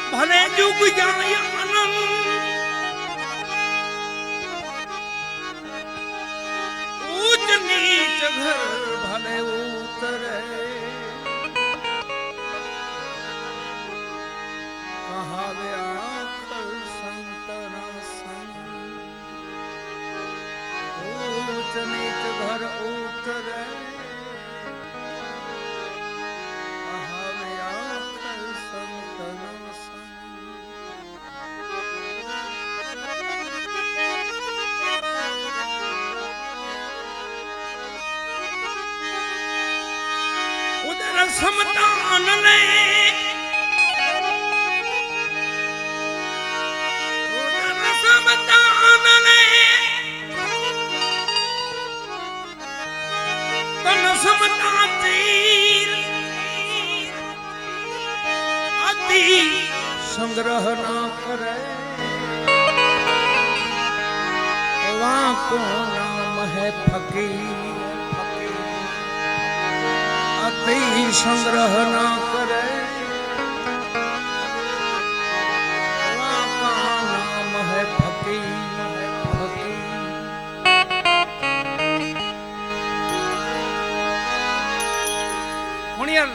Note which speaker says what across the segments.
Speaker 1: ભલે જુગ જાય આનંદ ઊંચ નીચ ઘર ભલે ઉતરે કહાવે આખર સંતના સંગ ઊંચ નીચ ઘર ઉતરે કહાવે આખર સંતના સંગ ઉદર સમતાન લે સંગ્રહ ના કરે વાંકો નામ હે ફકીર અતિ સંગ્રહ ના કરે વાંકા નામ હે ફકીર પુણ્ય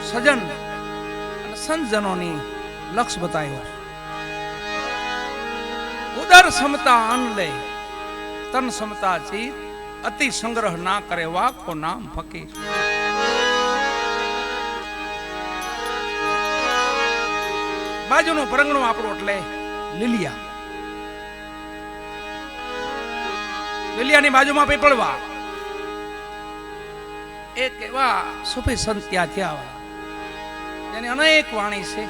Speaker 1: સજન સંતજનોની લક્ષ બતાવ્યો ઉદર સમતા અન્ન લે તન સમતા ચિત અતિ સંગ્રહ ના કરે વાકો નામ ફકીર બાજુનું પરંગણું આપણું એટલે લીલિયાની બાજુમાં પીપળવા એક એવા સુફી સંત ત્યાં થયા જેની અનેક વાણી છે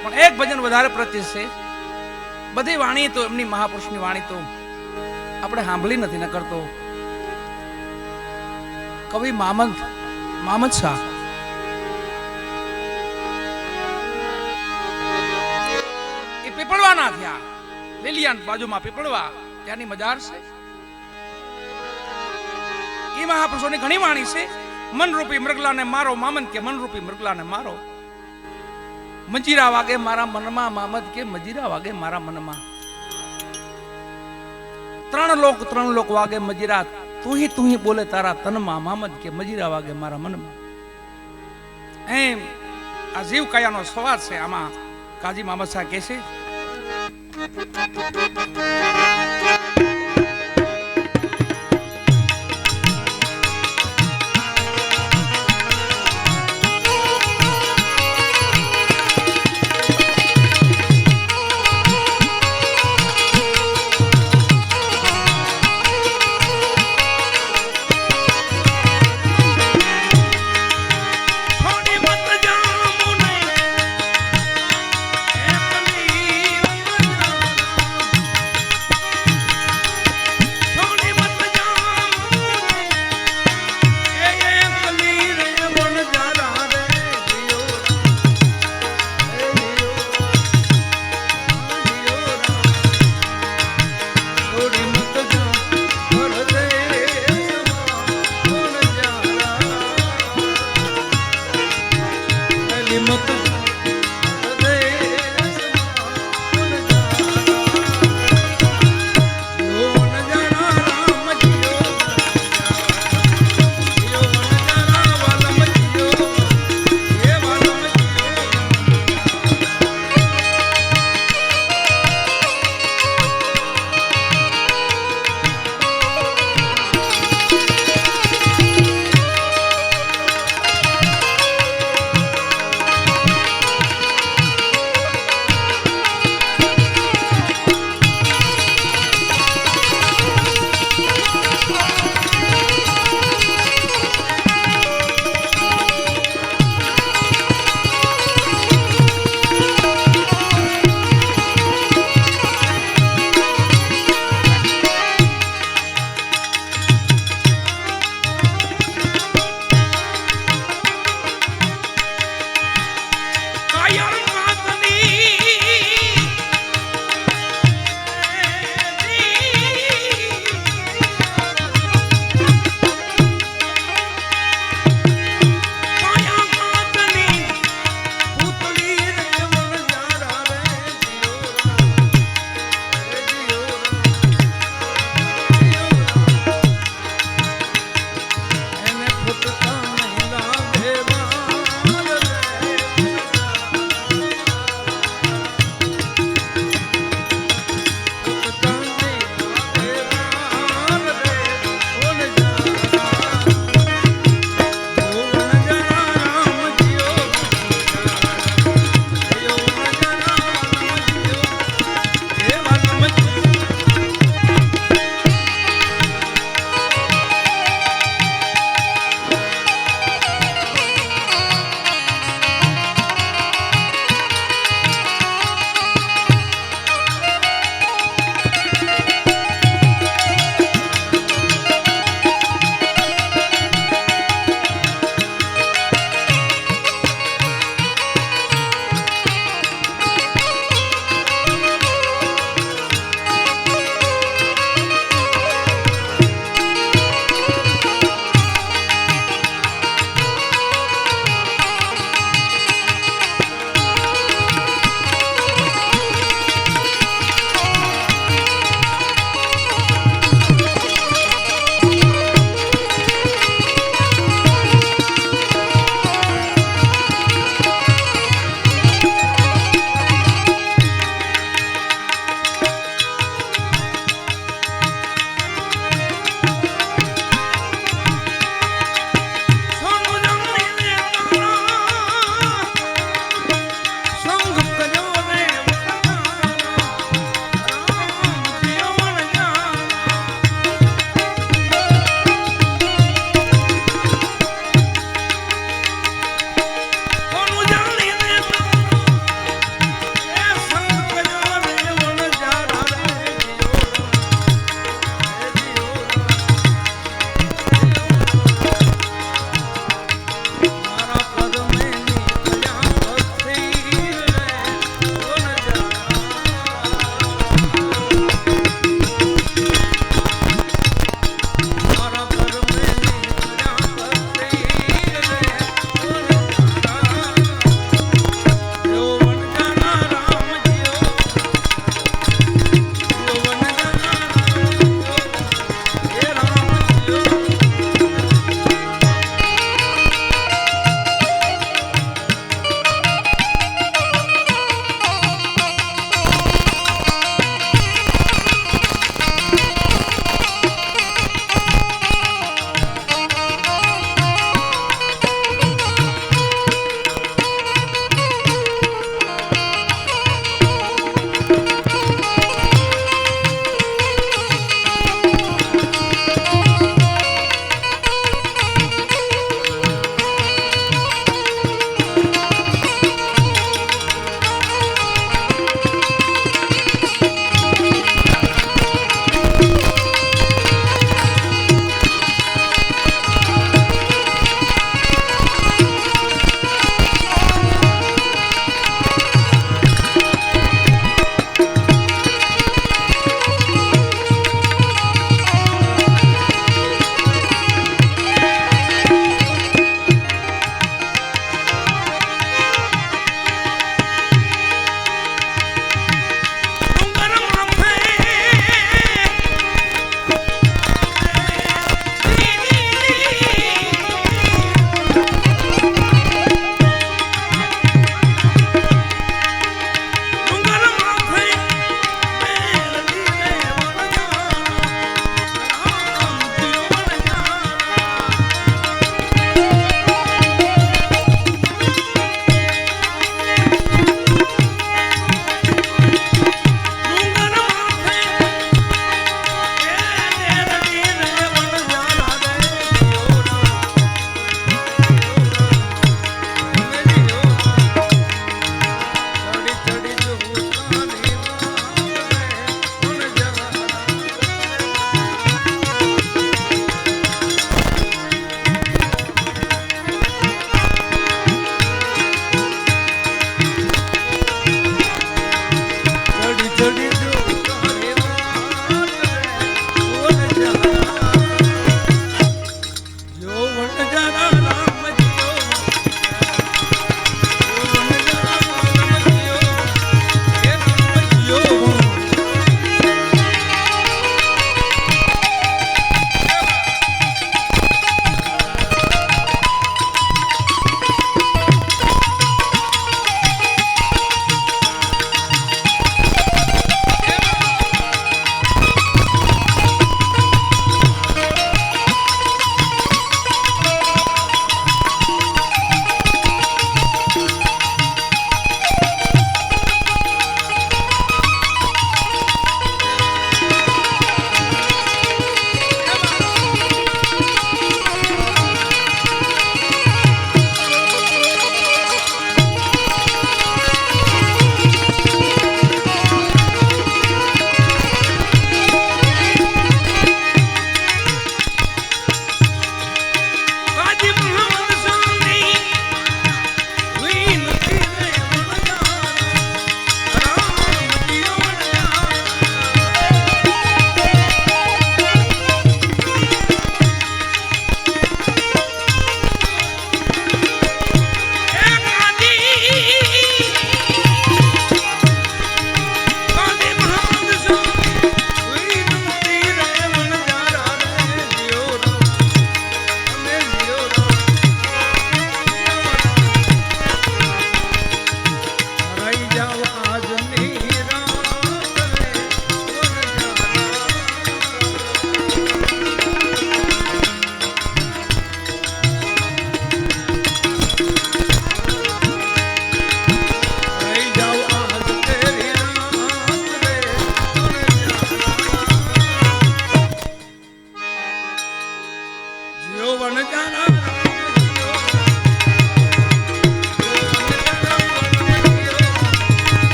Speaker 1: પણ એક ભજન વધારે પ્રત્યે છે બધી વાણી તો એમની મહાપુરુષની વાણી તો આપણે સાંભળી નથી ન કરતો કવિ મામદ શાહ એ પીપળવા ના થયા લીલિયાન બાજુમાં પીપળવા ત્યાંની મજાર છે એ મહાપુરુષોની ઘણી વાણી છે મનરૂપી મૃગલાને મારો મામદ કે મનરૂપી મૃગલાને મારો મંજીરા વાગે મારા મનમાં મામદ કે મજીરા વાગે મારા મનમાં ત્રણ લોક વાગે મજીરા તું હી બોલે તારા તનમાં મામદ કે મજીરા વાગે મારા મનમાં એમ આ જીવ કયાનો સ્વાદ છે આમાં કાજી મામદ શાહ કહે છે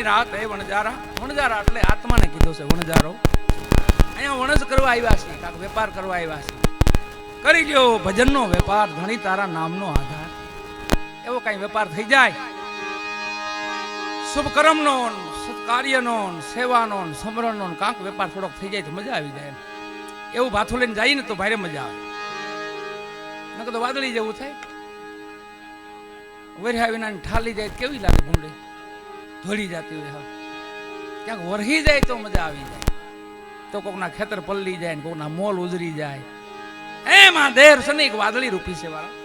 Speaker 1: વણજારાની રાત એ વણજારા. વણજારા એટલે આત્માને કીધો છે વણજારો. અહીંયા વણજ કરવા આવ્યા છે, કાંક વેપાર કરવા આવ્યા છે. કરી લ્યો ભજનનો વેપાર, ધણી તારા નામનો આધાર. એવો કઈ વેપાર થઈ જાય, શુભ કર્મનો, સત્કાર્યનો, સેવાનો, સમરણનો કાંક વેપાર થોડોક થઈ જાય તો મજા આવી જાય. એવું ભાથું લઈને જાય ને તો ભારે મજા આવે. નકર તો વાદળી જેવું થાય. વરહ્યા વિના ઠાલી જાય કેવી લાગે, ભૂંડી ધોળી જતી હોય. હા, ક્યાંક વરહી જાય તો મજા આવી જાય. તો કોકના ખેતર પલ્લી જાય ને કોકના મોલ ઉજરી જાય. એમાં દેર સનિક વાદળી રૂપી છે વાળા.